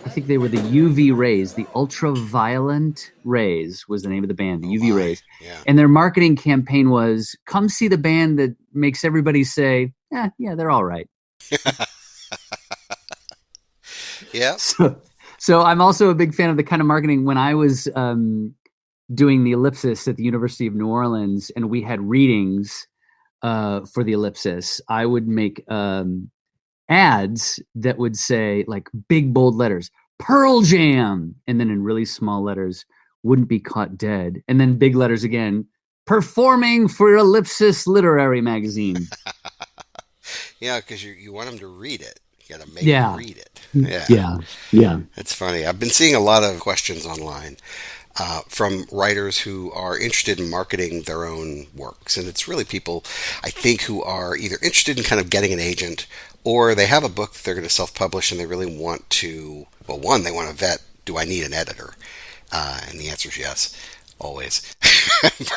I think they were the UV Rays, the Ultraviolet Rays was the name of the band, the Oh UV my, Rays. yeah. And their marketing campaign was come see the band that makes everybody say, yeah, they're all right. Yeah. So, so I'm also a big fan of the kind of marketing when I was doing the ellipsis at the University of New Orleans and we had readings for the ellipsis. I would make ads that would say like big bold letters, Pearl Jam, and then in really small letters, wouldn't be caught dead, and then big letters again, performing for Ellipsis Literary Magazine. Yeah, because you want them to read it. You got to make them Yeah, read it. Yeah. yeah, yeah. It's funny. I've been seeing a lot of questions online from writers who are interested in marketing their own works. And it's really people, I think, who are either interested in kind of getting an agent or they have a book that they're going to self publish and they really want to, well, one, they want to vet, do I need an editor? And the answer is yes. Always.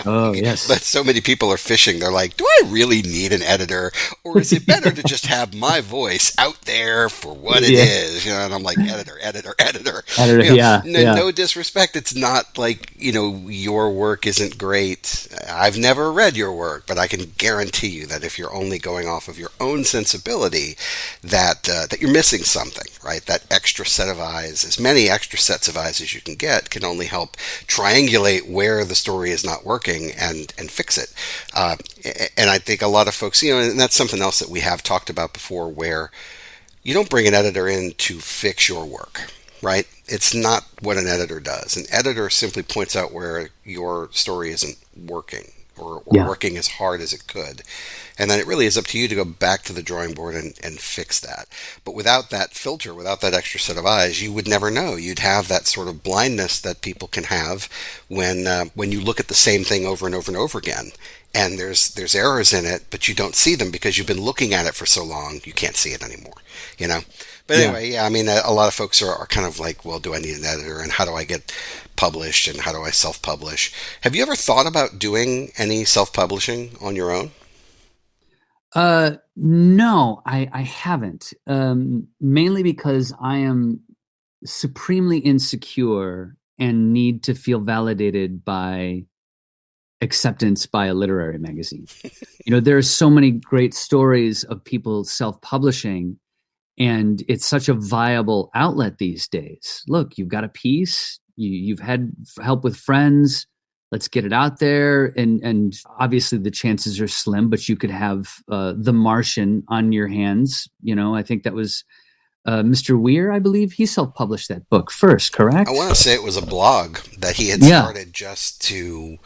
Oh, But yes. so many people are fishing. They're like, do I really need an editor? Or is it better to just have my voice out there for what it Yeah. is? You know, and I'm like, editor, editor, editor. Editor, yeah, yeah. No disrespect. It's not like, your work isn't great. I've never read your work, but I can guarantee you that if you're only going off of your own sensibility, that you're missing something, right? That extra set of eyes, as many extra sets of eyes as you can only help triangulate where the story is not working and fix it. And I think a lot of folks, and that's something else that we have talked about before, where you don't bring an editor in to fix your work, right? It's not what an editor does. An editor simply points out where your story isn't working or Yeah. working as hard as it could. And then it really is up to you to go back to the drawing board and fix that. But without that filter, without that extra set of eyes, you would never know. You'd have that sort of blindness that people can have when you look at the same thing over and over and over again. And there's errors in it, but you don't see them because you've been looking at it for so long, you can't see it anymore, you know? But Yeah. anyway, yeah, I mean, a lot of folks are kind of like, well, do I need an editor? And how do I get published? And how do I self-publish? Have you ever thought about doing any self-publishing on your own? No, I haven't. Mainly because I am supremely insecure and need to feel validated by acceptance by a literary magazine. There are so many great stories of people self-publishing, and it's such a viable outlet these days. Look, you've got a piece, you've had help with friends. Let's get it out there, and obviously the chances are slim, but you could have The Martian on your hands. I think that was Mr. Weir, I believe he self-published that book first, I correct? want to say it was a blog that he had Yeah, started just to,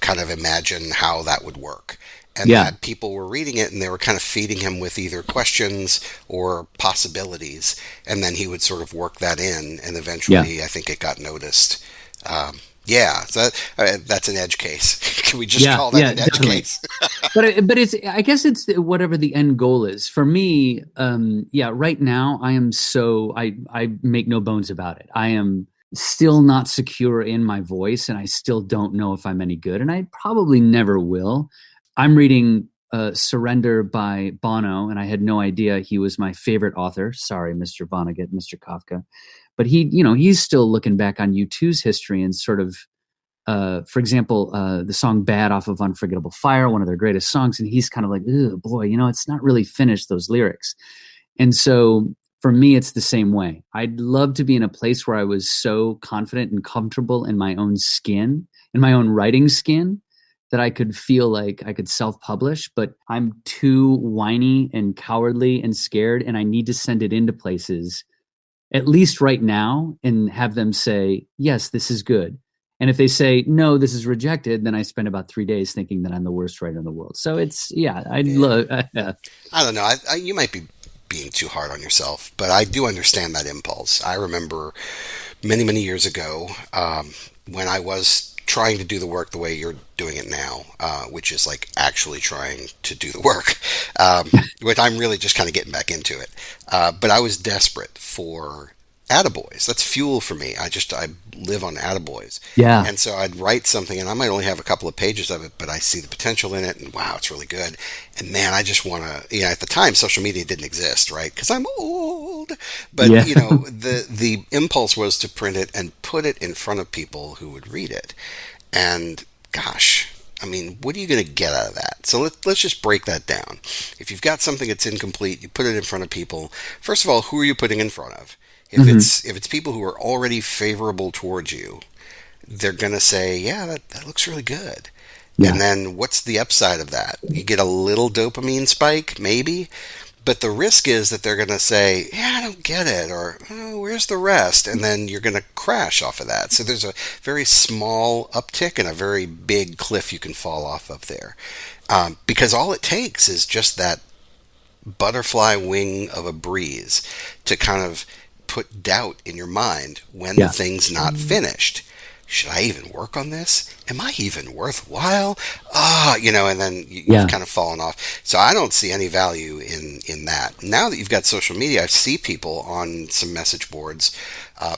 kind of imagine how that would work. And yeah, that people were reading it and they were kind of feeding him with either questions or possibilities. And then he would sort of work that in. And yeah. eventually, I think it got noticed. Yeah, so that's an edge case. Can we just Yeah, call that yeah, an edge definitely. case? But it's I guess it's whatever the end goal is. For me, yeah, right now I am I make no bones about it. I am still not secure in my voice and I still don't know if I'm any good and I probably never will. I'm reading Surrender by Bono and I had no idea he was my favorite author. Sorry, Mr. Vonnegut, Mr. Kafka. But he's still looking back on U2's history and sort of for example, the song Bad off of Unforgettable Fire, one of their greatest songs. And he's kind of like, oh boy, it's not really finished, those lyrics. And so for me, it's the same way. I'd love to be in a place where I was so confident and comfortable in my own skin, in my own writing skin, that I could feel like I could self-publish, but I'm too whiny and cowardly and scared. And I need to send it into places, at least right now, and have them say, yes, this is good. And if they say, no, this is rejected, then I spend about 3 days thinking that I'm the worst writer in the world. So it's, yeah, I Yeah. love, I don't know. You might be being too hard on yourself, but I do understand that impulse. I remember many, many years ago when I was trying to do the work the way you're doing it now, which is like actually trying to do the work, which I'm really just kind of getting back into it. But I was desperate for attaboys. That's fuel for me. I live on attaboys. Yeah. And so I'd write something and I might only have a couple of pages of it, but I see the potential in it and wow, it's really good. And man, I just want to, at the time social media didn't exist, right? Cuz I'm old. But, Yeah. the impulse was to print it and put it in front of people who would read it. And gosh, I mean, what are you going to get out of that? So let's just break that down. If you've got something that's incomplete, you put it in front of people. First of all, who are you putting in front of? If Hmm. it's people who are already favorable towards you, they're going to say, "Yeah, that looks really good." And Yeah. then what's the upside of that? You get a little dopamine spike, maybe, but the risk is that they're going to say, "Yeah, I don't get it," or "Oh, where's the rest?" And then you're going to crash off of that. So there's a very small uptick and a very big cliff you can fall off of there. Because all it takes is just that butterfly wing of a breeze to kind of put doubt in your mind when the Yeah. thing's not finished. Should I even work on this? Am I even worthwhile? And then you've Yeah. kind of fallen off. So I don't see any value in that. Now that you've got social media, I see people on some message boards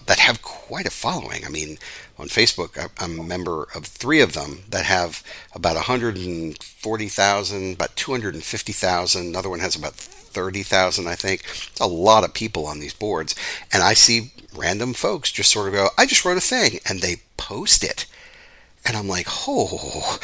that have quite a following. I mean, on Facebook, I'm a member of three of them that have about 140,000, about 250,000. Another one has about 30,000, I think. It's a lot of people on these boards. And I see random folks just sort of go, I just wrote a thing, and they post it. And I'm like, oh,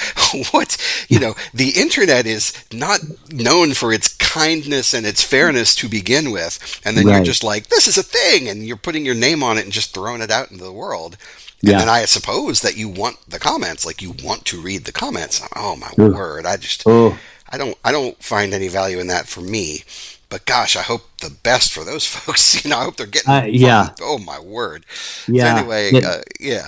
what? The internet is not known for its kindness and its fairness to begin with. And then you're Right. just like, this is a thing. And you're putting your name on it and just throwing it out into the world. And then Yeah. I suppose that you want the comments, like you want to read the comments. Oh my Ooh. word. Oh. I don't find any value in that for me. But gosh, I hope the best for those folks. I hope they're getting Yeah. fun. Oh my word. So Yeah. anyway, Yeah. yeah.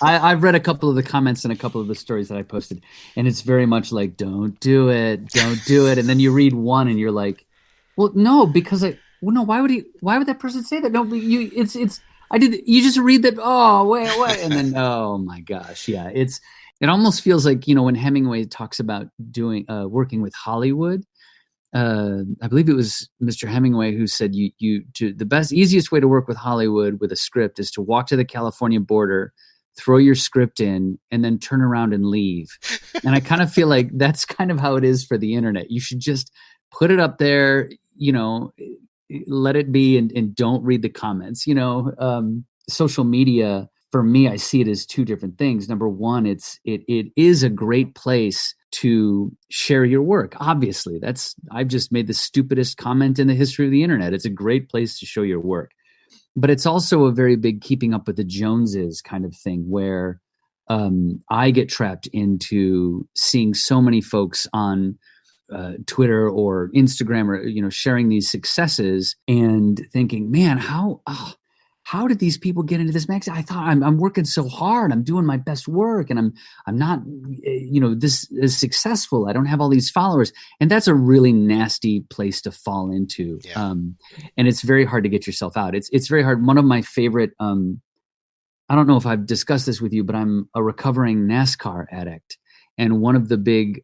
I've read a couple of the comments and a couple of the stories that I posted, and it's very much like, "Don't do it, don't do it." And then you read one, and you're like, "Well, no, because well, no, why would he? Why would that person say that? No, but it's. I did. You just read that. Oh, wait, and then, oh my gosh, yeah, it almost feels like when Hemingway talks about working with Hollywood. I believe it was Mr. Hemingway who said the best easiest way to work with Hollywood with a script is to walk to the California border, throw your script in, and then turn around and leave. And I kind of feel like that's kind of how it is for the internet. You should just put it up there, let it be, and don't read the comments. Social media for me, I see it as two different things. Number one, it is a great place to share your work. Obviously, I've just made the stupidest comment in the history of the internet. It's a great place to show your work. But it's also a very big keeping up with the Joneses kind of thing where I get trapped into seeing so many folks on Twitter or Instagram or sharing these successes and thinking, man, how did these people get into this magazine? I thought I'm working so hard. I'm doing my best work, and I'm not, this is successful. I don't have all these followers, and that's a really nasty place to fall into. Yeah. And it's very hard to get yourself out. It's very hard. One of my favorite. I don't know if I've discussed this with you, but I'm a recovering NASCAR addict, and one of the big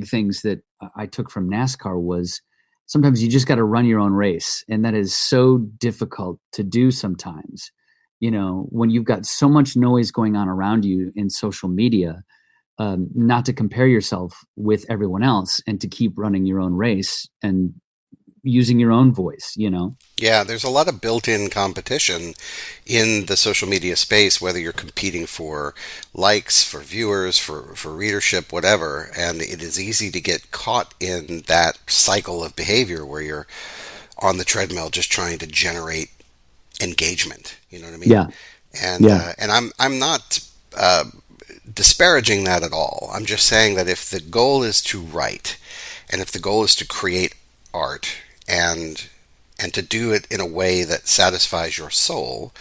things that I took from NASCAR was sometimes you just got to run your own race. And that is so difficult to do sometimes, when you've got so much noise going on around you in social media, not to compare yourself with everyone else and to keep running your own race and using your own voice. Yeah, there's a lot of built-in competition in the social media space, whether you're competing for likes, for viewers, for readership, whatever. And it is easy to get caught in that cycle of behavior where you're on the treadmill just trying to generate engagement. You know what I mean? Yeah. And Yeah. I'm not disparaging that at all. I'm just saying that if the goal is to write, and if the goal is to create art, and to do it in a way that satisfies your soul,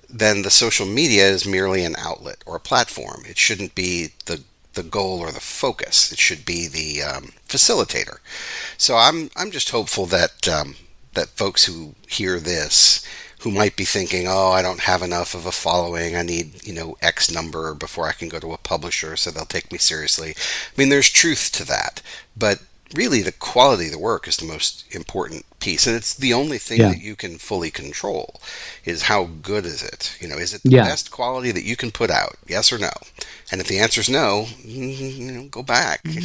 then the social media is merely an outlet or a platform. It shouldn't be the goal or the focus. It should be the facilitator. So I'm just hopeful that that folks who hear this, who might be thinking, oh, I don't have enough of a following, I need X number before I can go to a publisher so they'll take me seriously. I mean, there's truth to that, but really the quality of the work is the most important piece, and it's the only thing Yeah. that you can fully control, is how good is it? Is it the Yeah. best quality that you can put out? Yes or no? And if the answer is no, go back and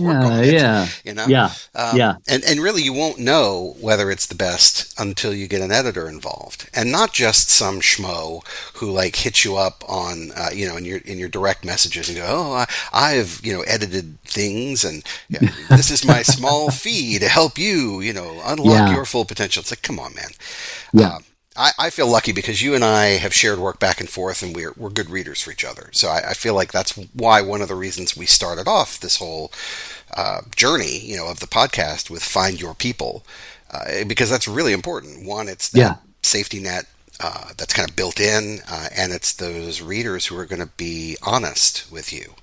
work Yeah. on it. Yeah. You know, Yeah. Yeah. and really, you won't know whether it's the best until you get an editor involved, and not just some schmo who like hits you up on in your direct messages and go, oh, I've edited things, and this is my small fee to help you unlock Yeah. your full potential. It's like, come on, man. Yeah. I feel lucky because you and I have shared work back and forth, and we're good readers for each other. So I feel like that's why one of the reasons we started off this whole journey, of the podcast with Find Your People, because that's really important. One, it's Yeah. that safety net that's kind of built in, and it's those readers who are going to be honest with you.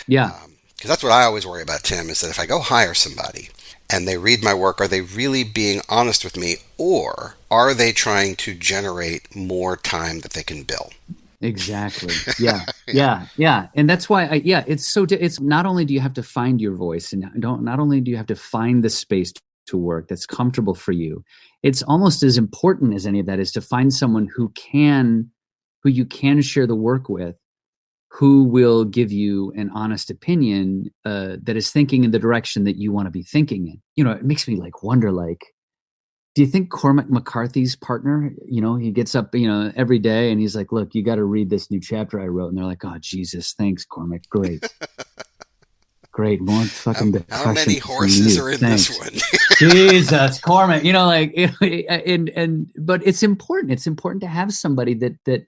Yeah. Because that's what I always worry about, Tim, is that if I go hire somebody and they read my work, are they really being honest with me, or are they trying to generate more time that they can bill? Exactly. Yeah. Yeah. Yeah. And that's why it's not only do you have to find your voice, and not only do you have to find the space to work that's comfortable for you, it's almost as important as any of that is to find someone who you can share the work with, who will give you an honest opinion that is thinking in the direction that you want to be thinking in. It makes me wonder, do you think Cormac McCarthy's partner, he gets up, every day and he's like, look, you got to read this new chapter I wrote. And they're like, oh, Jesus, thanks, Cormac. Great. Great. More fucking depression. How many horses are in Thanks. this one? Jesus, Cormac, but it's important. It's important to have somebody that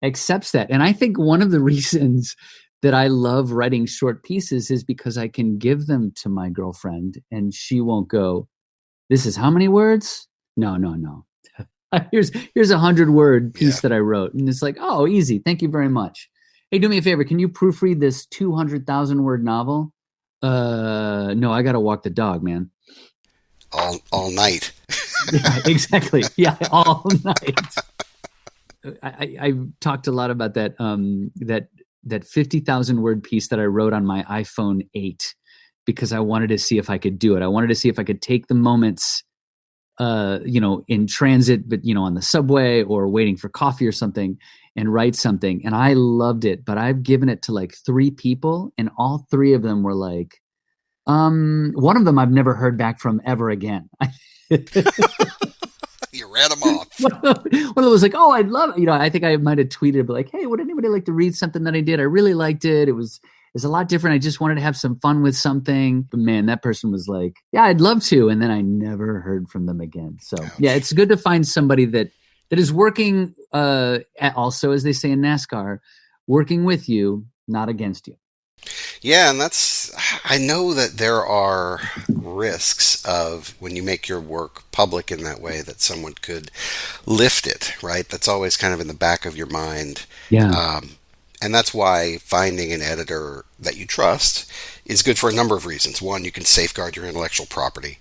accepts that. And I think one of the reasons that I love writing short pieces is because I can give them to my girlfriend and she won't go, this is how many words? No. Here's a 100-word piece that I wrote. And it's like, oh, easy. Thank you very much. Hey, do me a favor. Can you proofread this 200,000-word novel? No, I got to walk the dog, man. All night. Yeah, exactly. Yeah, all night. I talked a lot about that that 50,000-word piece that I wrote on my iPhone 8 because I wanted to see if I could do it. I wanted to see if I could take the moments, in transit, but on the subway or waiting for coffee or something, and write something. And I loved it, but I've given it to 3 people, and all 3 of them were like, one of them I've never heard back from ever again. You read them off. One of them was like, oh, I'd love it. I think I might have tweeted, but hey, would anybody like to read something that I did? I really liked it. It's a lot different. I just wanted to have some fun with something. But man, that person was like, yeah, I'd love to. And then I never heard from them again. So yeah, it's good to find somebody that is working, also, as they say in NASCAR, working with you, not against you. Yeah, and I know that there are risks of when you make your work public in that way that someone could lift it, right? That's always kind of in the back of your mind. Yeah. And that's why finding an editor that you trust is good for a number of reasons. One, you can safeguard your intellectual property,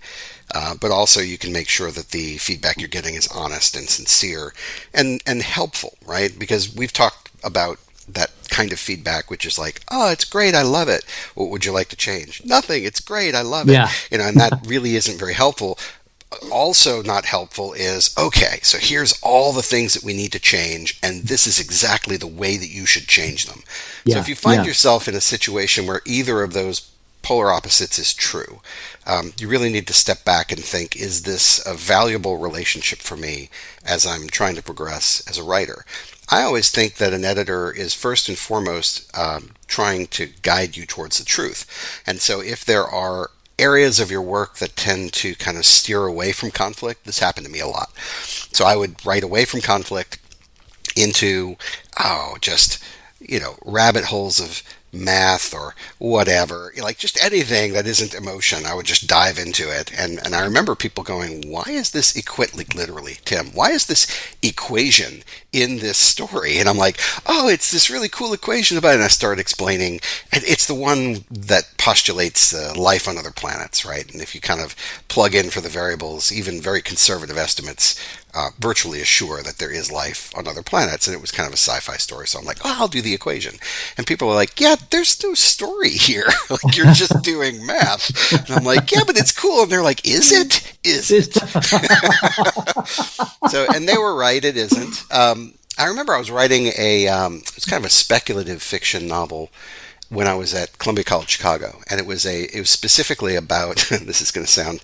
but also you can make sure that the feedback you're getting is honest and sincere and helpful, right? Because we've talked about that kind of feedback, which is like, oh, it's great, I love it. What would you like to change? Nothing, it's great, I love it. Yeah. And that really isn't very helpful. Also not helpful is, okay, so here's all the things that we need to change, and this is exactly the way that you should change them. Yeah. So if you find yourself in a situation where either of those polar opposites is true, you really need to step back and think, is this a valuable relationship for me as I'm trying to progress as a writer? I always think that an editor is first and foremost trying to guide you towards the truth. And so if there are areas of your work that tend to kind of steer away from conflict, this happened to me a lot. So I would write away from conflict into, just, rabbit holes of math or whatever, like just anything that isn't emotion. I would just dive into it. And I remember people going, why is this literally, Tim, why is this equation in this story? And I'm like, oh, it's this really cool equation about it. And I started explaining, and it's the one that postulates life on other planets, right? And if you kind of plug in for the variables, even very conservative estimates virtually assure that there is life on other planets. And it was kind of a sci-fi story. So I'm like, oh, I'll do the equation. And people are like, yeah, there's no story here. Like, you're just doing math. And I'm like, yeah, but it's cool. And they're like, is it? isn't. So, and they were right, it isn't. I remember I was writing it's kind of a speculative fiction novel when I was at Columbia College Chicago, and it was specifically about, this is going to sound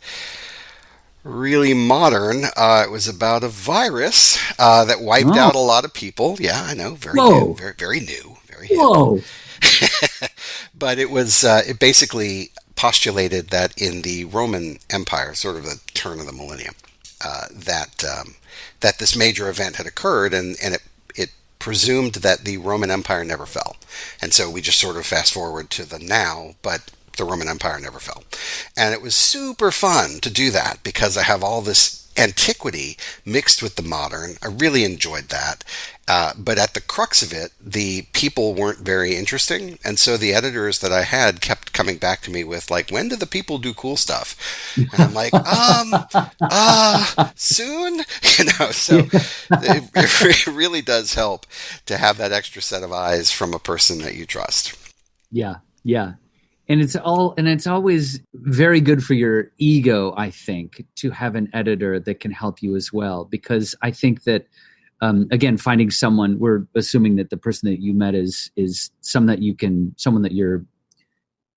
really modern. It was about a virus that wiped Oh, out a lot of people. Yeah, I know, very new, whoa, very new, very hip. whoa. But it basically postulated that in the Roman Empire, sort of the turn of the millennium, that this major event had occurred, and it presumed that the Roman Empire never fell, and so we just sort of fast forward to the now, but the Roman Empire never fell, and it was super fun to do that because I have all this antiquity mixed with the modern. I really enjoyed that. But at the crux of it, the people weren't very interesting. And so the editors that I had kept coming back to me with, like, when do the people do cool stuff? And I'm like, soon? So it really does help to have that extra set of eyes from a person that you trust. Yeah, yeah. And it's always very good for your ego, I think, to have an editor that can help you as well. Because I think that, again, finding someone, we're assuming that the person that you met is someone that you're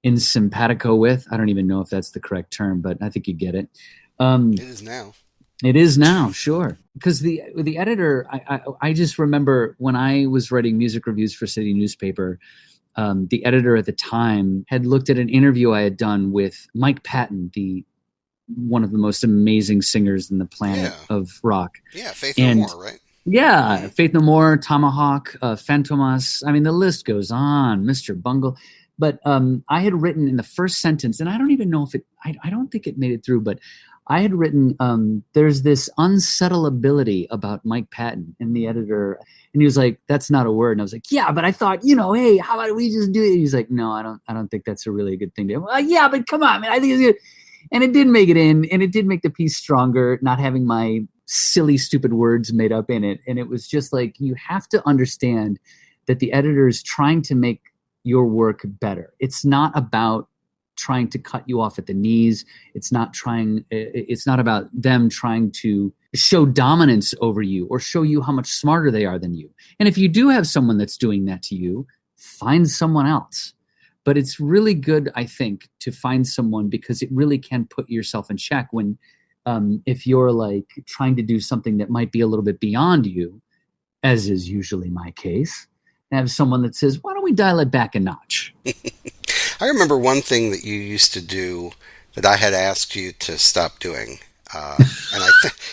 in simpatico with. I don't even know if that's the correct term, but I think you get it. It is now. It is now, sure. Because the editor, I just remember when I was writing music reviews for City Newspaper, the editor at the time had looked at an interview I had done with Mike Patton, one of the most amazing singers in the planet of rock. Yeah, Faith No More, right? Yeah, Faith No More, Tomahawk, Fantomas. I mean, the list goes on, Mr. Bungle. But I had written in the first sentence, and I don't even know if I don't think it made it through, but I had written, there's this unsettleability about Mike Patton, and the editor, and he was like, that's not a word. And I was like, yeah, but I thought, hey, how about we just do it? He's like, no, I don't think that's a really good thing to do. Well, yeah, but come on, man, I think it's good. And it did make it in, and it did make the piece stronger, not having my silly, stupid words made up in it. And it was just like, you have to understand that the editor is trying to make your work better. It's not about trying to cut you off at the knees. It's not about them trying to show dominance over you or show you how much smarter they are than you. And if you do have someone that's doing that to you, find someone else. But it's really good, I think, to find someone, because it really can put yourself in check when, if you're like trying to do something that might be a little bit beyond you, as is usually my case, and have someone that says, why don't we dial it back a notch? I remember one thing that you used to do that I had asked you to stop doing, and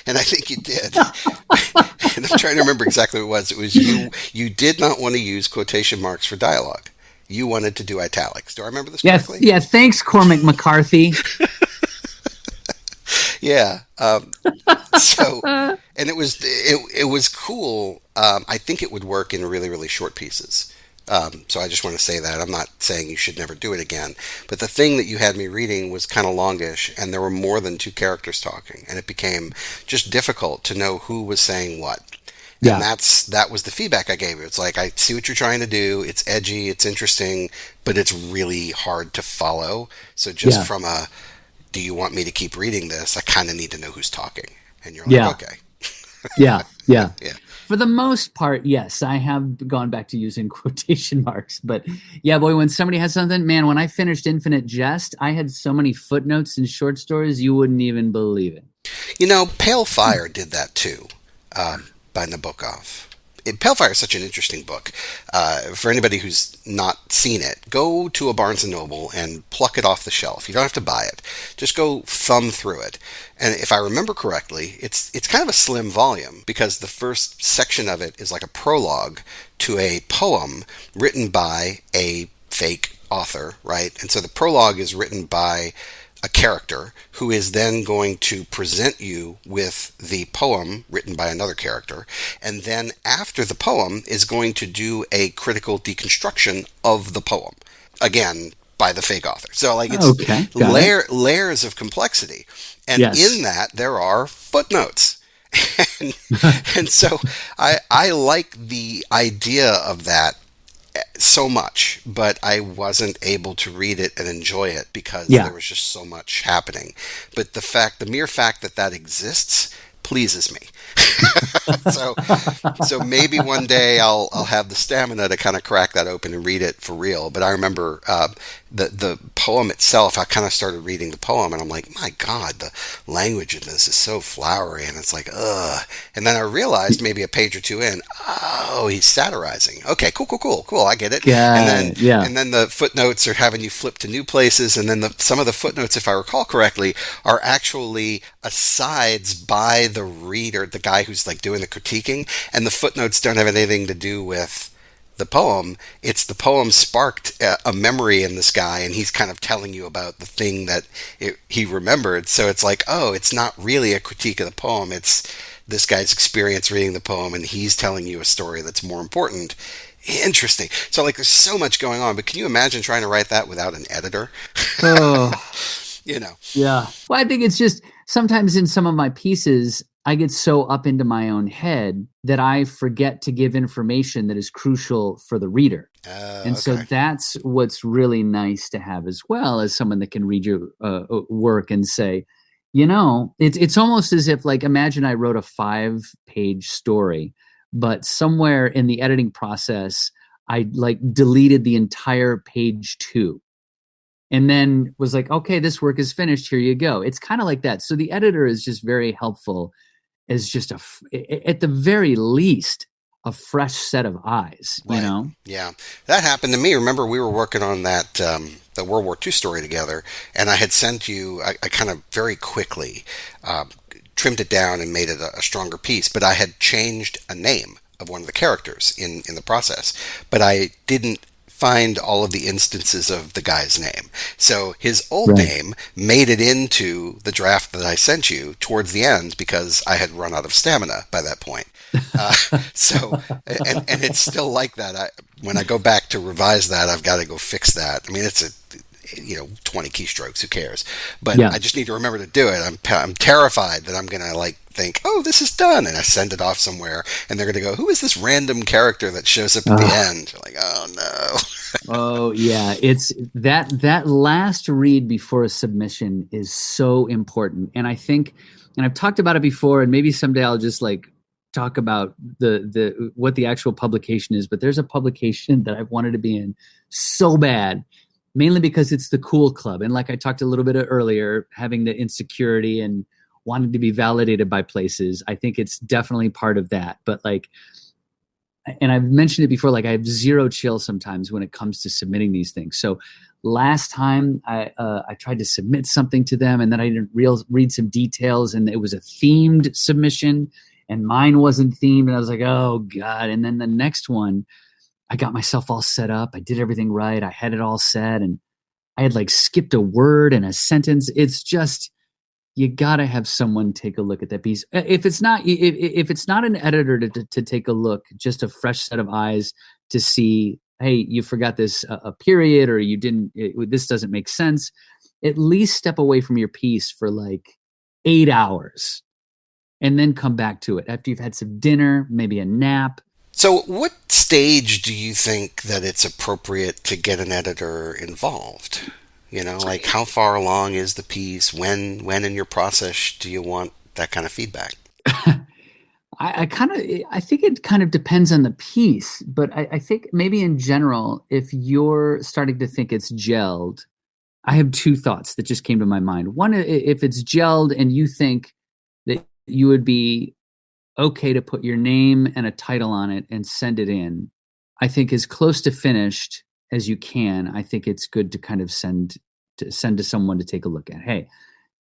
I think you did. And I'm trying to remember exactly what it was. It was you did not want to use quotation marks for dialogue. You wanted to do italics. Do I remember this correctly? Yeah. Thanks, Cormac McCarthy. Yeah. So, and it was cool. I think it would work in really, really short pieces. So I just want to say that. I'm not saying you should never do it again. But the thing that you had me reading was kind of longish, and there were more than two characters talking, and it became just difficult to know who was saying what. Yeah. And that was the feedback I gave you. It's like, I see what you're trying to do. It's edgy, it's interesting, but it's really hard to follow. So just from do you want me to keep reading this? I kind of need to know who's talking. And you're like, okay. Yeah. Yeah. For the most part, yes, I have gone back to using quotation marks. But yeah, boy, when somebody has something, man, when I finished Infinite Jest, I had so many footnotes and short stories, you wouldn't even believe it. Pale Fire did that too, by Nabokov. Pale Fire is such an interesting book. For anybody who's not seen it, go to a Barnes & Noble and pluck it off the shelf. You don't have to buy it. Just go thumb through it. And if I remember correctly, it's kind of a slim volume, because the first section of it is like a prologue to a poem written by a fake author, right? And so the prologue is written by a character who is then going to present you with the poem written by another character, and then after the poem is going to do a critical deconstruction of the poem, again by the fake author. So like it's layers of complexity, and in that there are footnotes. and so I like the idea of that so much, but I wasn't able to read it and enjoy it because Yeah. there was just so much happening. But the mere fact that that exists pleases me. So, so maybe one day I'll have the stamina to kind of crack that open and read it for real. But I remember the poem itself. I kind of started reading the poem, and I'm like, my God, the language in this is so flowery, and it's like, ugh. And then I realized maybe a page or two in, oh, he's satirizing. Okay, cool, cool, cool, cool. I get it. Yeah. And then the footnotes are having you flip to new places, and then some of the footnotes, if I recall correctly, are actually asides by the reader, the guy who's like doing the critiquing, and the footnotes don't have anything to do with the poem. It's the poem sparked a memory in this guy, and he's kind of telling you about the thing that he remembered. So it's like, oh, it's not really a critique of the poem. It's this guy's experience reading the poem, and he's telling you a story that's more important. Interesting. So like, there's so much going on, but can you imagine trying to write that without an editor? Oh, You know. yeah. Well, I think it's just sometimes in some of my pieces, I get so up into my own head that I forget to give information that is crucial for the reader. And so Okay. that's what's really nice to have as well, as someone that can read your work and say, it's almost as if, like, imagine I wrote a 5-page story, but somewhere in the editing process, I like deleted the entire page 2 and then was like, okay, this work is finished. Here you go. It's kind of like that. So the editor is just very helpful as just at the very least, a fresh set of eyes, Right. Yeah. That happened to me. Remember, we were working on that the World War II story together, and I had sent you. I kind of very quickly trimmed it down and made it a stronger piece, but I had changed a name of one of the characters in the process, but I didn't find all of the instances of the guy's name. So his old Right. name made it into the draft that I sent you towards the end because I had run out of stamina by that point. Uh, so, and it's still like that. When I go back to revise that, I've got to go fix that. I mean, it's 20 keystrokes. Who cares? But Yeah. I just need to remember to do it. I'm terrified that I'm gonna like think, oh, this is done, and I send it off somewhere, and they're gonna go, who is this random character that shows up at the Ah. end? Like, oh no. Oh yeah, it's that last read before a submission is so important. And I think, and I've talked about it before, and maybe someday I'll just like talk about the what the actual publication is, but there's a publication that I've wanted to be in so bad, mainly because it's the cool club. And like I talked a little bit earlier, having the insecurity and wanting to be validated by places, I think it's definitely part of that. But like, and I've mentioned it before, like I have zero chill sometimes when it comes to submitting these things. So last time I tried to submit something to them, and then I didn't read some details, and it was a themed submission, and mine wasn't themed, and I was like, oh God. And then the next one, I got myself all set up. I did everything right. I had it all set, and I had like skipped a word and a sentence. It's just, you gotta have someone take a look at that piece. If it's not, if it's not an editor to take a look, just a fresh set of eyes to see, hey, you forgot this a period, or you didn't. This doesn't make sense. At least step away from your piece for like 8 hours, and then come back to it after you've had some dinner, maybe a nap. So, what stage do you think that it's appropriate to get an editor involved? Like how far along is the piece? When in your process do you want that kind of feedback? I think it kind of depends on the piece, but I think maybe in general, if you're starting to think it's gelled, I have 2 thoughts that just came to my mind. One, if it's gelled and you think that you would be okay to put your name and a title on it and send it in, I think as close to finished as you can, I think it's good to kind of send to someone to take a look at. Hey,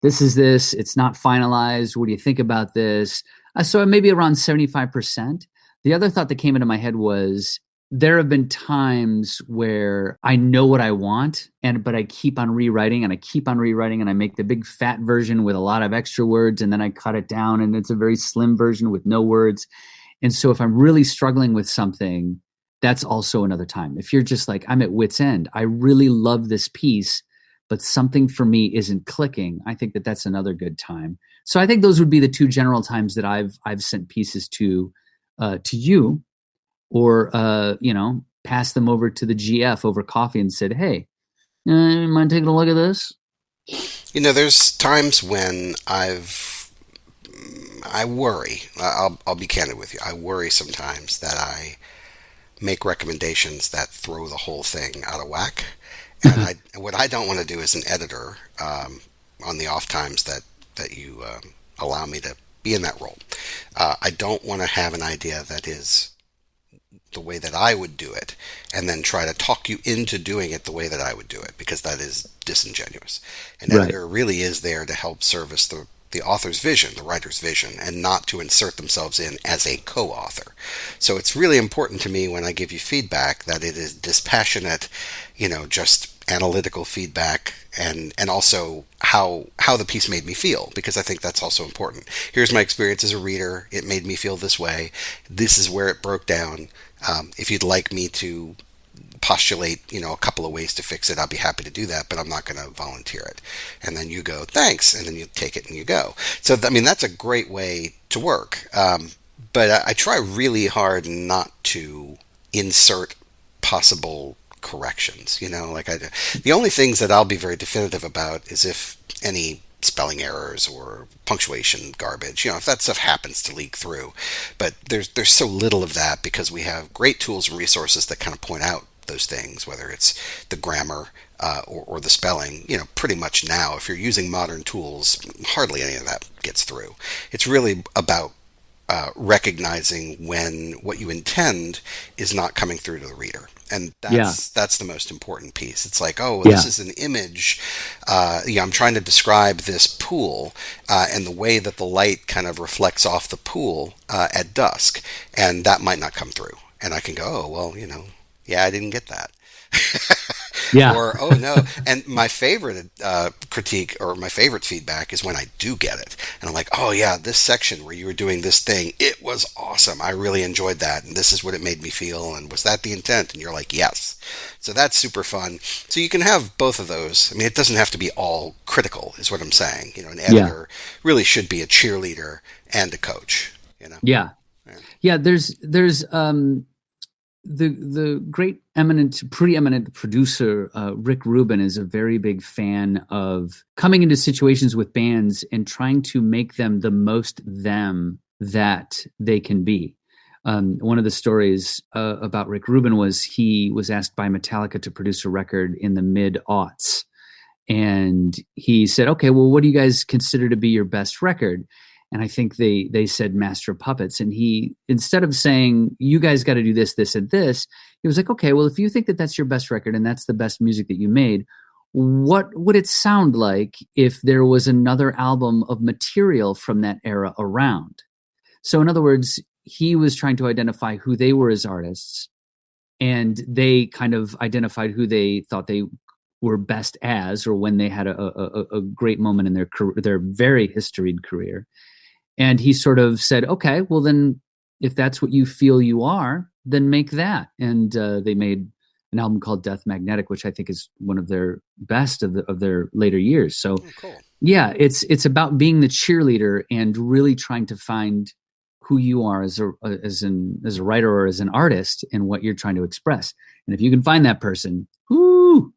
this is this. It's not finalized. What do you think about this? So maybe around 75%. The other thought that came into my head was, there have been times where I know what I want, but I keep on rewriting and I keep on rewriting, and I make the big fat version with a lot of extra words, and then I cut it down and it's a very slim version with no words. And so if I'm really struggling with something, that's also another time. If you're just like, I'm at wit's end, I really love this piece, but something for me isn't clicking, I think that that's another good time. So I think those would be the 2 general times that I've sent pieces to you, or passed them over to the GF over coffee and said, "Hey, mind taking a look at this?" There's times when I worry. I'll be candid with you. I worry sometimes that I make recommendations that throw the whole thing out of whack. And what I don't want to do as an editor, on the off times that you allow me to be in that role, I don't want to have an idea that is the way that I would do it, and then try to talk you into doing it the way that I would do it, because that is disingenuous. An Right. editor really is there to help service the author's vision, the writer's vision, and not to insert themselves in as a co-author. So it's really important to me when I give you feedback that it is dispassionate, just analytical feedback, and also how the piece made me feel, because I think that's also important. Here's my experience as a reader. It made me feel this way. This is where it broke down. If you'd like me to postulate, a couple of ways to fix it, I'll be happy to do that, but I'm not going to volunteer it. And then you go, thanks, and then you take it and you go. So, I mean, that's a great way to work. But I try really hard not to insert possible corrections. The only things that I'll be very definitive about is if any spelling errors or punctuation garbage, if that stuff happens to leak through. But there's so little of that because we have great tools and resources that kind of point out those things, whether it's the grammar or the spelling. Pretty much now, if you're using modern tools, hardly any of that gets through. It's really about recognizing when what you intend is not coming through to the reader. And Yeah. that's the most important piece. It's like, oh, well, Yeah. this is an image. I'm trying to describe this pool and the way that the light kind of reflects off the pool at dusk, and that might not come through. And I can go, oh, well, yeah, I didn't get that. Yeah. Or, oh no. And my favorite critique or my favorite feedback is when I do get it. And I'm like, oh yeah, this section where you were doing this thing, it was awesome. I really enjoyed that. And this is what it made me feel. And was that the intent? And you're like, yes. So that's super fun. So you can have both of those. I mean, it doesn't have to be all critical, is what I'm saying. An editor really should be a cheerleader and a coach. Yeah. Yeah. There's the great preeminent producer Rick Rubin is a very big fan of coming into situations with bands and trying to make them the most them that they can be. One of the stories about Rick Rubin was he was asked by Metallica to produce a record in the mid-aughts, and he said, "Okay, well, what do you guys consider to be your best record?" And I think they said Master of Puppets. And he, instead of saying, you guys got to do this, this, and this, he was like, okay, well, if you think that that's your best record and that's the best music that you made, what would it sound like if there was another album of material from that era around? So in other words, he was trying to identify who they were as artists, and they kind of identified who they thought they were best as, or when they had a great moment in their very historied career. And he sort of said, okay, well then, if that's what you feel you are, then make that. And they made an album called Death Magnetic, which I think is one of their best of their later years. So Cool. yeah, it's about being the cheerleader and really trying to find who you are as a writer or as an artist and what you're trying to express. And if you can find that person, whoo,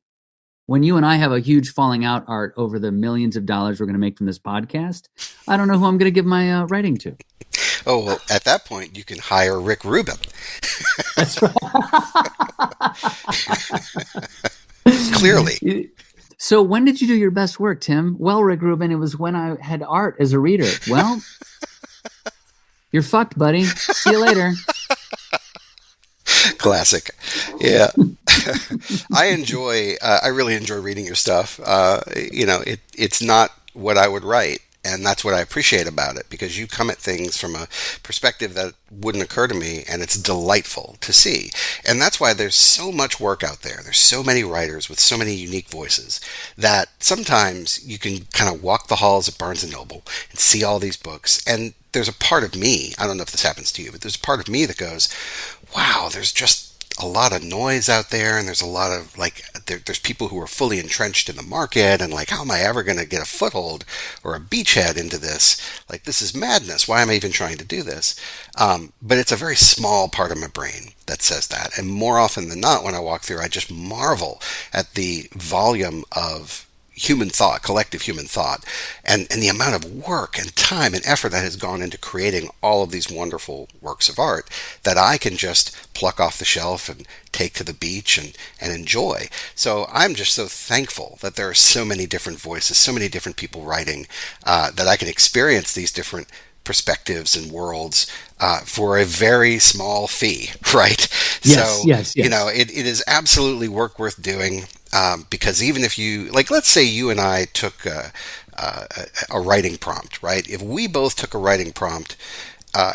when you and I have a huge falling out, Art, over the millions of dollars we're going to make from this podcast, I don't know who I'm going to give my writing to. Oh, well, at that point, you can hire Rick Rubin. That's right. Clearly. So when did you do your best work, Tim? Well, Rick Rubin, it was when I had Art as a reader. Well, you're fucked, buddy. See you later. Classic. Yeah. I really enjoy reading your stuff. It's not what I would write. And that's what I appreciate about it, because you come at things from a perspective that wouldn't occur to me, and it's delightful to see. And that's why there's so much work out there. There's so many writers with so many unique voices that sometimes you can kind of walk the halls at Barnes & Noble and see all these books. And there's a part of me, I don't know if this happens to you, but there's a part of me that goes, wow, there's just a lot of noise out there, and there's a lot of like there's people who are fully entrenched in the market, and like, how am I ever going to get a foothold or a beachhead into this? Like, this is madness. Why am I even trying to do this? But it's a very small part of my brain that says that, and more often than not, when I walk through, I just marvel at the volume of human thought, collective human thought, and the amount of work and time and effort that has gone into creating all of these wonderful works of art that I can just pluck off the shelf and take to the beach and enjoy. So I'm just so thankful that there are so many different voices, so many different people writing, that I can experience these different perspectives and worlds for a very small fee, right? Yes, So, yes, yes. it is absolutely work worth doing, because even if you, like, let's say you and I took a writing prompt, right? If we both took a writing prompt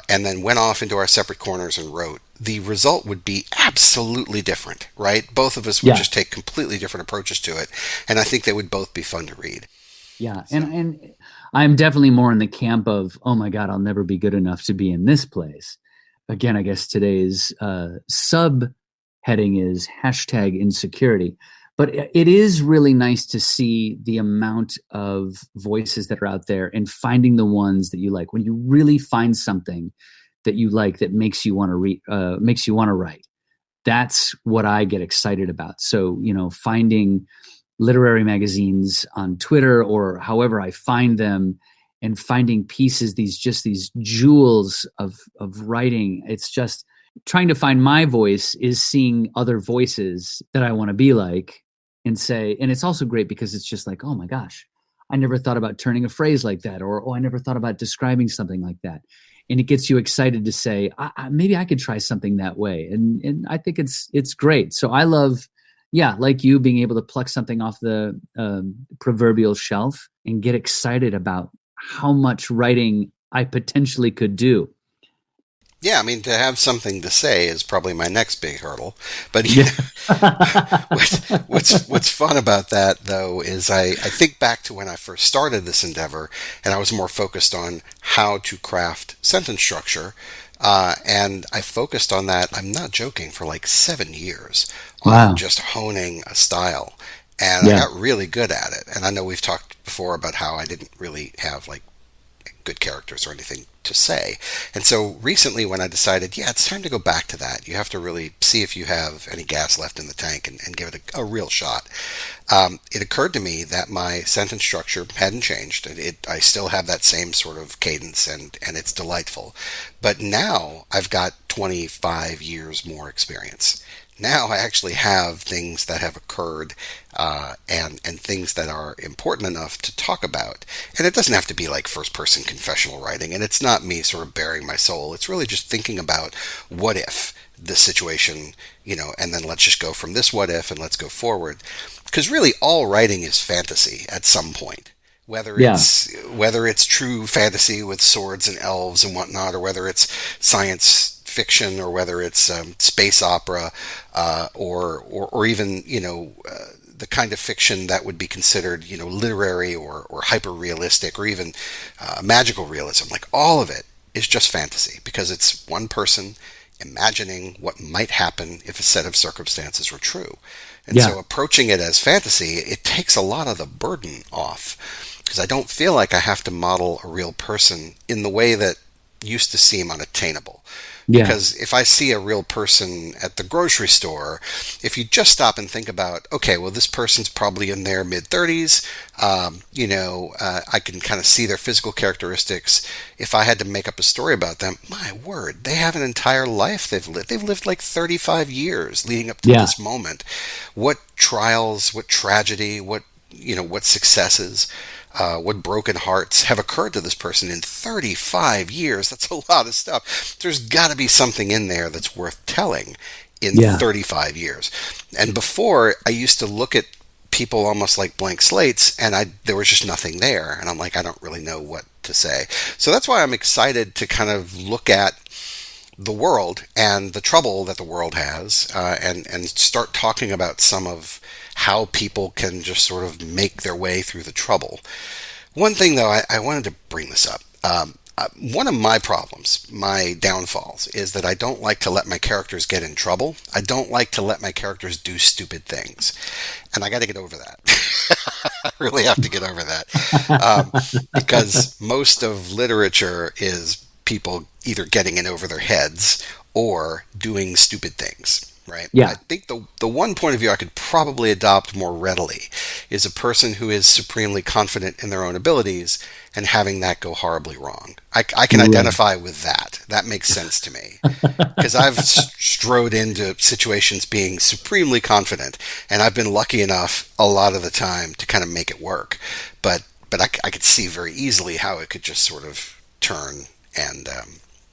and then went off into our separate corners and wrote, the result would be absolutely different, right? Both of us would Yeah. just take completely different approaches to it, and I think they would both be fun to read. Yeah, So. and I'm definitely more in the camp of, oh my God, I'll never be good enough to be in this place. Again, I guess today's sub heading is hashtag insecurity. But it is really nice to see the amount of voices that are out there and finding the ones that you like. When you really find something that you like that makes you want to read, makes you want to write. That's what I get excited about. So, finding literary magazines on Twitter or however I find them and finding pieces, these jewels of writing. It's just trying to find my voice is seeing other voices that I want to be like and say, and it's also great because it's just like, oh my gosh, I never thought about turning a phrase like that, or oh, I never thought about describing something like that. And it gets you excited to say, maybe I could try something that way. And I think it's great. So I love, yeah, like you, being able to pluck something off the proverbial shelf and get excited about how much writing I potentially could do. Yeah, I mean, to have something to say is probably my next big hurdle. But Yeah. what's fun about that though is I think back to when I first started this endeavor, and I was more focused on how to craft sentence structure, and I focused on that. I'm not joking, for like 7 years on Wow. just honing a style, and I Yeah. got really good at it. And I know we've talked before about how I didn't really have like good characters or anything to say. And so recently, when I decided, yeah, it's time to go back to that, you have to really see if you have any gas left in the tank and give it a real shot. It occurred to me that my sentence structure hadn't changed. I still have that same sort of cadence, and it's delightful. But now I've got 25 years more experience. Now I actually have things that have occurred, and things that are important enough to talk about. And it doesn't have to be like first person confessional writing, and it's not me sort of bearing my soul. It's really just thinking about what if this situation, and then let's just go from this what if and let's go forward. Because really all writing is fantasy at some point. Whether Yeah. it's true fantasy with swords and elves and whatnot, or whether it's science fiction, or whether it's space opera, or even the kind of fiction that would be considered literary or hyper realistic, or even magical realism. Like, all of it is just fantasy because it's one person imagining what might happen if a set of circumstances were true. And Yeah. so approaching it as fantasy, it takes a lot of the burden off, because I don't feel like I have to model a real person in the way that used to seem unattainable. Yeah. Because if I see a real person at the grocery store, if you just stop and think about, okay, well, this person's probably in their mid 30s, I can kind of see their physical characteristics. If I had to make up a story about them, my word, they have an entire life they've lived. They've lived like 35 years leading up to Yeah. this moment. What trials, what tragedy, what successes, what broken hearts have occurred to this person in 35 years. That's a lot of stuff. There's got to be something in there that's worth telling in Yeah. 35 years. And before, I used to look at people almost like blank slates, and there was just nothing there. And I'm like, I don't really know what to say. So that's why I'm excited to kind of look at the world and the trouble that the world has, and start talking about some of how people can just sort of make their way through the trouble. One thing, though, I wanted to bring this up. One of my problems, my downfalls, is that I don't like to let my characters get in trouble. I don't like to let my characters do stupid things. And I got to get over that. I really have to get over that. Because most of literature is people either getting in over their heads or doing stupid things. Right. I Yeah. think the one point of view I could probably adopt more readily is a person who is supremely confident in their own abilities and having that go horribly wrong. I can Right. identify with that. That makes sense to me because I've strode into situations being supremely confident, and I've been lucky enough a lot of the time to kind of make it work. But I could see very easily how it could just sort of turn and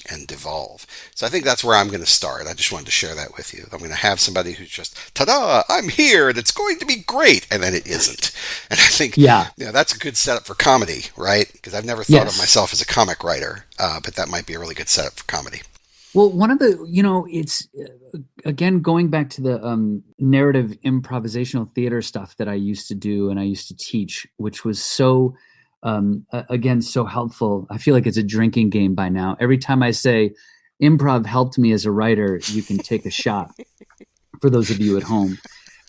and devolve. So I think that's where I'm going to start. I just wanted to share that with you. I'm going to have somebody who's just, ta-da, I'm here, and it's going to be great, and then it isn't. And I think, Yeah. that's a good setup for comedy, right? Because I've never thought of Yes. myself as a comic writer, but that might be a really good setup for comedy. Well, one of the, it's again going back to the narrative improvisational theater stuff that I used to do and I used to teach, which was so, again, so helpful. I feel like it's a drinking game by now. Every time I say improv helped me as a writer, you can take a shot for those of you at home.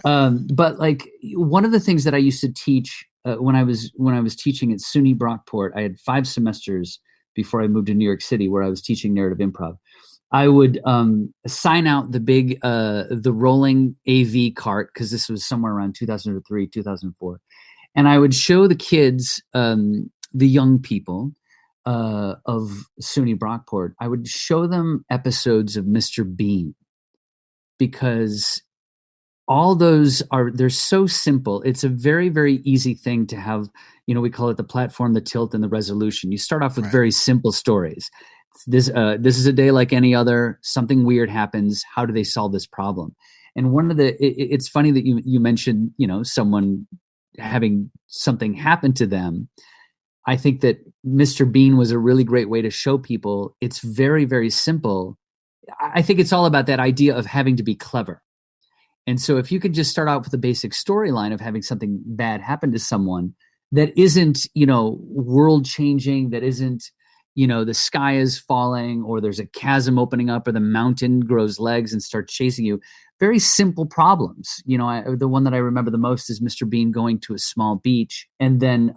But like one of the things that I used to teach when I was teaching at SUNY Brockport, I had 5 semesters before I moved to New York City where I was teaching narrative improv. I would sign out the rolling AV cart because this was somewhere around 2003, 2004, and I would show the kids, the young people of SUNY Brockport. I would show them episodes of Mr. Bean because all those they're so simple. It's a very, very easy thing to have. We call it the platform, the tilt, and the resolution. You start off with Right. very simple stories. This is a day like any other. Something weird happens. How do they solve this problem? And it's funny that you mentioned someone having something happen to them. I think that Mr. Bean was a really great way to show people it's very, very simple. I think it's all about that idea of having to be clever. And so if you could just start out with a basic storyline of having something bad happen to someone that isn't, world changing, that isn't, the sky is falling or there's a chasm opening up or the mountain grows legs and starts chasing you. Very simple problems. The one that I remember the most is Mr. Bean going to a small beach and then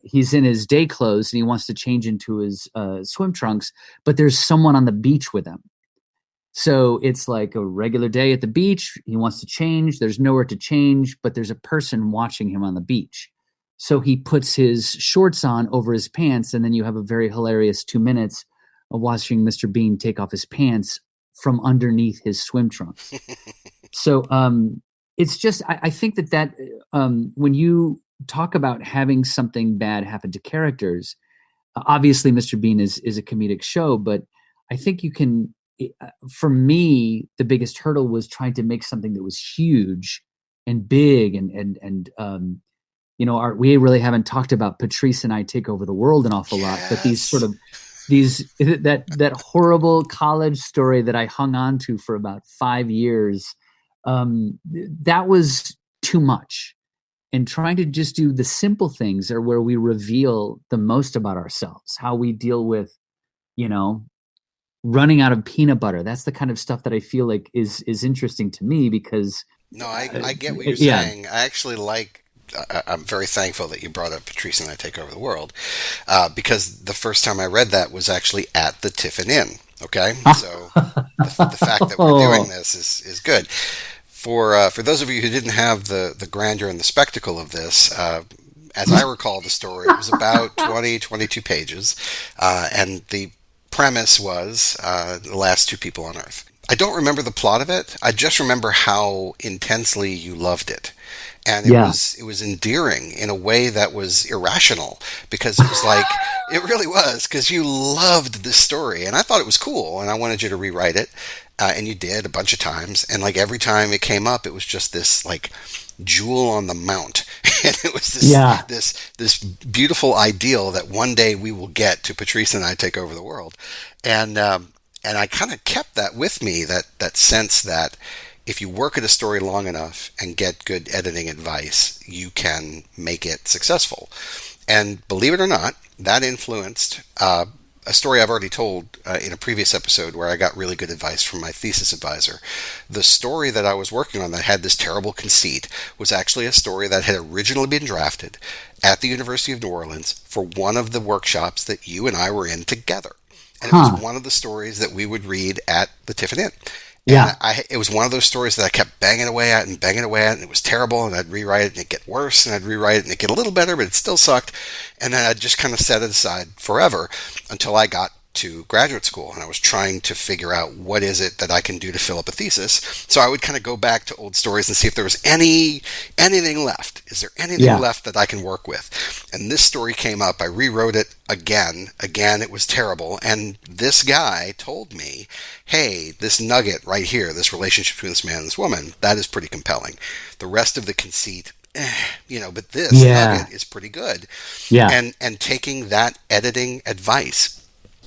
he's in his day clothes and he wants to change into his swim trunks, but there's someone on the beach with him. So it's like a regular day at the beach. He wants to change. There's nowhere to change, but there's a person watching him on the beach. So he puts his shorts on over his pants, and then you have a very hilarious 2 minutes of watching Mr. Bean take off his pants from underneath his swim trunks. So it's just, I think that when you talk about having something bad happen to characters, obviously Mr. Bean is a comedic show, but I think you can. For me, the biggest hurdle was trying to make something that was huge and big, and we really haven't talked about Patrice and I Take Over the World an awful lot, but Yes. that horrible college story that I hung on to for about 5 years, that was too much. And trying to just do the simple things are where we reveal the most about ourselves, how we deal with, you know, running out of peanut butter. That's the kind of stuff that I feel like is interesting to me because No, I get what you're yeah. saying. I actually like. I'm very thankful that you brought up Patrice and I Take Over the World, because the first time I read that was actually at the Tiffin Inn. Okay, so the fact that we're doing this is good. For those of you who didn't have the grandeur and the spectacle of this, as I recall the story, it was about 20, 22 pages, and the premise was the last two people on Earth. I don't remember the plot of it. I just remember how intensely you loved it. And it Yeah. was endearing in a way that was irrational because it was like it really was because you loved this story and I thought it was cool and I wanted you to rewrite it, and you did a bunch of times, and like every time it came up it was just this like jewel on the mount and it was Yeah. this beautiful ideal that one day we will get to Patrice and I Take Over the World. And I kind of kept that with me, that sense that if you work at a story long enough and get good editing advice, you can make it successful. And believe it or not, that influenced a story I've already told in a previous episode where I got really good advice from my thesis advisor. The story that I was working on that had this terrible conceit was actually a story that had originally been drafted at the University of New Orleans for one of the workshops that you and I were in together. And it Huh. was one of the stories that we would read at the Tiffin Inn. Yeah. And it was one of those stories that I kept banging away at and banging away at, and it was terrible, and I'd rewrite it and it'd get worse, and I'd rewrite it and it'd get a little better, but it still sucked. And then I'd just kind of set it aside forever until I got to graduate school, and I was trying to figure out what is it that I can do to fill up a thesis. So I would kind of go back to old stories and see if there was anything left. Is there anything Yeah. left that I can work with? And this story came up. I rewrote it again. Again, it was terrible. And this guy told me, hey, this nugget right here, this relationship between this man and this woman, that is pretty compelling. The rest of the conceit, but this Yeah. nugget is pretty good. Yeah. And taking that editing advice,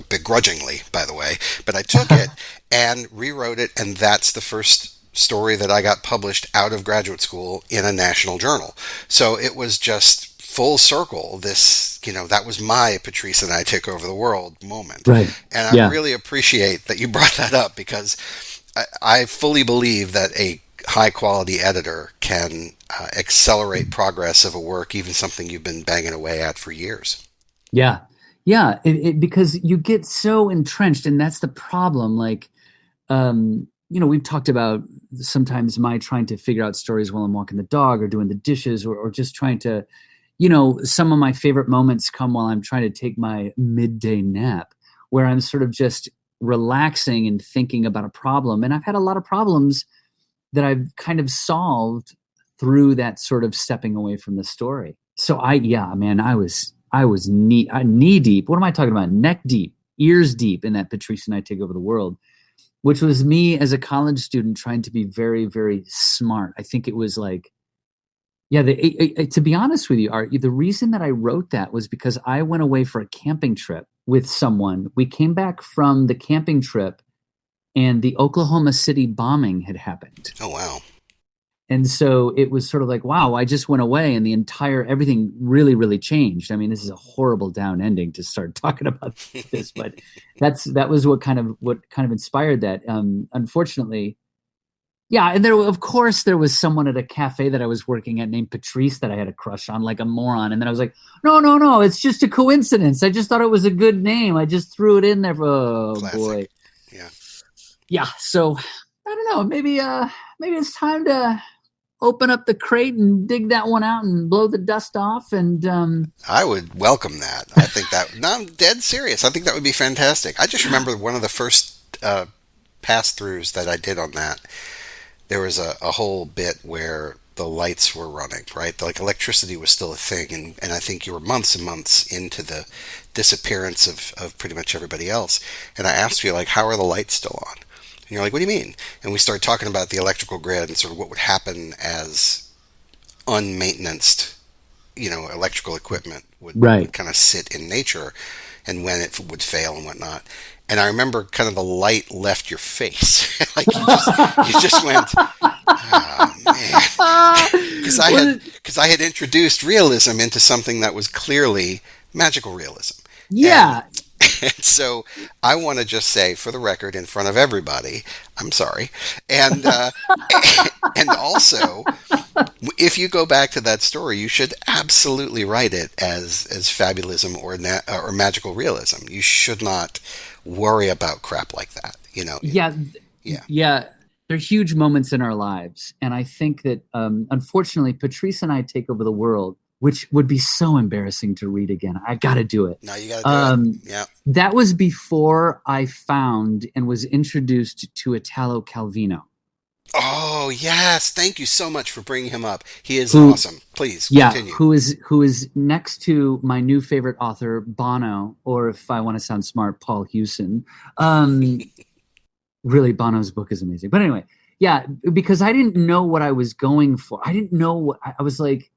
begrudgingly, by the way, but I took it and rewrote it, and that's the first story that I got published out of graduate school in a national journal. So it was just full circle. That was my Patrice and I take over the world moment. Right. And I Yeah. really appreciate that you brought that up, because I fully believe that a high quality editor can accelerate progress of a work, even something you've been banging away at for years. Yeah. Yeah. Because you get so entrenched, and that's the problem. Like, we've talked about sometimes my trying to figure out stories while I'm walking the dog or doing the dishes, or just trying to, some of my favorite moments come while I'm trying to take my midday nap, where I'm sort of just relaxing and thinking about a problem. And I've had a lot of problems that I've kind of solved through that sort of stepping away from the story. So I was knee deep. What am I talking about? Neck deep, ears deep in that Patrice and I Take Over the World, which was me as a college student trying to be very, very smart. I think it was like, yeah, to be honest with you, Art, the reason that I wrote that was because I went away for a camping trip with someone. We came back from the camping trip and the Oklahoma City bombing had happened. Oh, wow. And so it was sort of like, wow, I just went away and everything really, really changed. I mean, this is a horrible down ending to start talking about this, but that was what kind of inspired that. Unfortunately, yeah. And of course there was someone at a cafe that I was working at named Patrice that I had a crush on, like a moron. And then I was like, no, it's just a coincidence. I just thought it was a good name. I just threw it in there. Oh, Classic. boy. Yeah. Yeah. So I don't know. Maybe it's time to open up the crate and dig that one out and blow the dust off. And I would welcome that. I think that, no, I'm dead serious. I think that would be fantastic. I just remember one of the first pass-throughs that I did on that. There was a whole bit where the lights were running, right? Like electricity was still a thing, and I think you were months and months into the disappearance of pretty much everybody else. And I asked you, like, how are the lights still on? And you're like, what do you mean? And we started talking about the electrical grid and sort of what would happen as unmaintenanced, electrical equipment would kind of sit in nature, and when it would fail and whatnot. And I remember kind of the light left your face. Like you just went, oh man. Because I had introduced realism into something that was clearly magical realism. yeah. And so I want to just say, for the record, in front of everybody, I'm sorry. And and also, if you go back to that story, you should absolutely write it as fabulism or magical realism. You should not worry about crap like that. Yeah. Yeah. They're huge moments in our lives. And I think that, unfortunately, Patrice and I Take Over the World, which would be so embarrassing to read again. I got to do it. No, you got to do it. Yeah. That was before I found and was introduced to Italo Calvino. Oh, yes. Thank you so much for bringing him up. He is awesome. Please continue. Who is next to my new favorite author, Bono, or if I want to sound smart, Paul Hewson. Really, Bono's book is amazing. But anyway, yeah, because I didn't know what I was going for. I didn't know what I was like,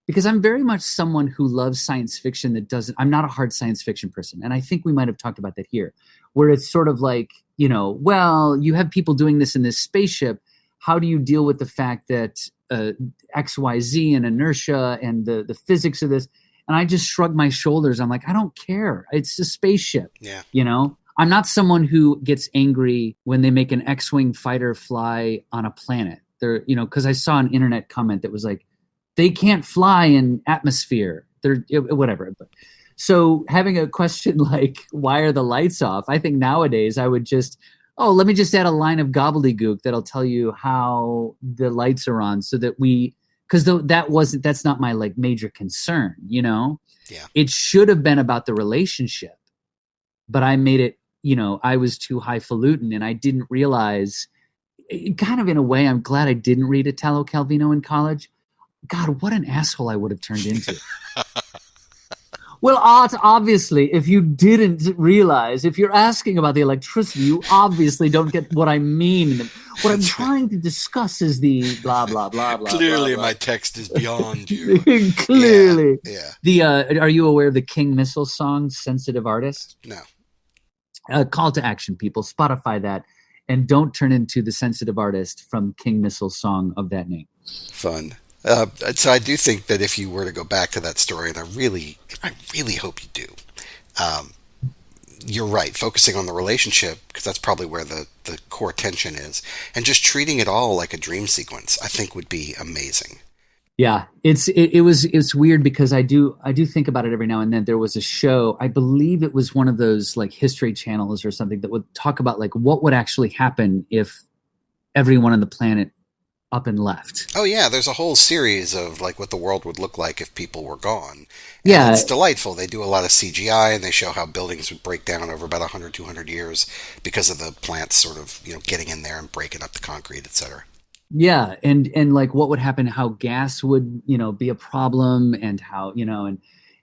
because I'm very much someone who loves science fiction I'm not a hard science fiction person. And I think we might have talked about that here, where it's sort of like, well, you have people doing this in this spaceship. How do you deal with the fact that XYZ and inertia and the physics of this? And I just shrug my shoulders. I'm like, I don't care. It's a spaceship. Yeah. You know, I'm not someone who gets angry when they make an X-wing fighter fly on a planet. They're, you know, because I saw an internet comment that was like, they can't fly in atmosphere. They're whatever. So having a question like, why are the lights off? I think nowadays I would just, oh, let me just add a line of gobbledygook that'll tell you how the lights are on, so that because that's not my like major concern, you know? Yeah. It should have been about the relationship, but I made it, you know, I was too highfalutin and I didn't realize, kind of in a way, I'm glad I didn't read Italo Calvino in college. God, what an asshole I would have turned into. Well, Art, obviously, if you didn't realize, if you're asking about the electricity, you obviously don't get what I mean. What I'm trying to discuss is the blah, blah, blah, blah. Clearly, blah, blah. my text is beyond you. Clearly. Yeah. Are you aware of the King Missile song, Sensitive Artist? No. Call to action, people. Spotify that. And don't turn into the Sensitive Artist from King Missile's song of that name. Fun. So I do think that if you were to go back to that story, and I really hope you do, you're right, focusing on the relationship, because that's probably where the core tension is, and just treating it all like a dream sequence, I think would be amazing. Yeah, it's weird because I do think about it every now and then. There was a show, I believe it was one of those like History Channels or something, that would talk about like what would actually happen if everyone on the planet up and left. Oh yeah, there's a whole series of like what the world would look like if people were gone. And yeah, it's delightful. They do a lot of CGI and they show how buildings would break down over about 100, 200 years because of the plants sort of, you know, getting in there and breaking up the concrete, etc. Yeah, and like what would happen, how gas would, you know, be a problem, and how, you know, and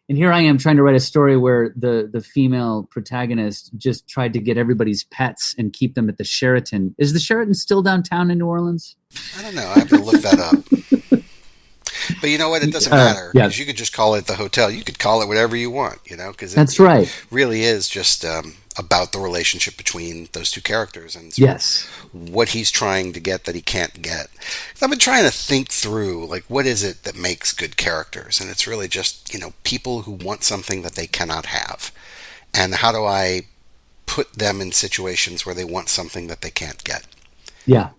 here I am trying to write a story where the female protagonist just tried to get everybody's pets and keep them at the Sheraton. Is the Sheraton still downtown in New Orleans? I don't know. I have to look that up. But you know what? It doesn't matter, because you could just call it the hotel. You could call it whatever you want, you know, because that's right. Really is just about the relationship between those two characters and yes, what he's trying to get that he can't get. I've been trying to think through, like, what is it that makes good characters? And it's really just, you know, people who want something that they cannot have. And how do I put them in situations where they want something that they can't get? Yeah.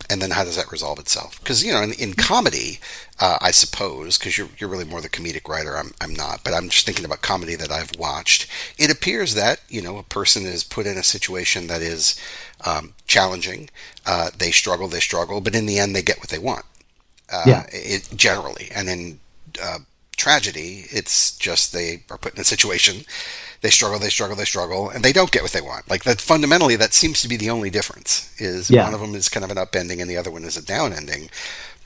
And then how does that resolve itself? Because, you know, in comedy, I suppose, because you're really more the comedic writer, I'm not, but I'm just thinking about comedy that I've watched. It appears that, you know, a person is put in a situation that is challenging. They struggle, but in the end, they get what they want. Generally. And in tragedy, it's just they are put in a situation. They struggle, and they don't get what they want. Like that, fundamentally, that seems to be the only difference. Is one of them is kind of an up ending, and the other one is a down ending.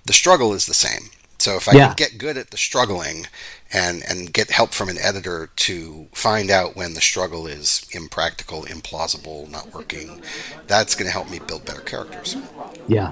The struggle is the same. So if I can get good at the struggling, and get help from an editor to find out when the struggle is impractical, implausible, not working, that's going to help me build better characters. Yeah.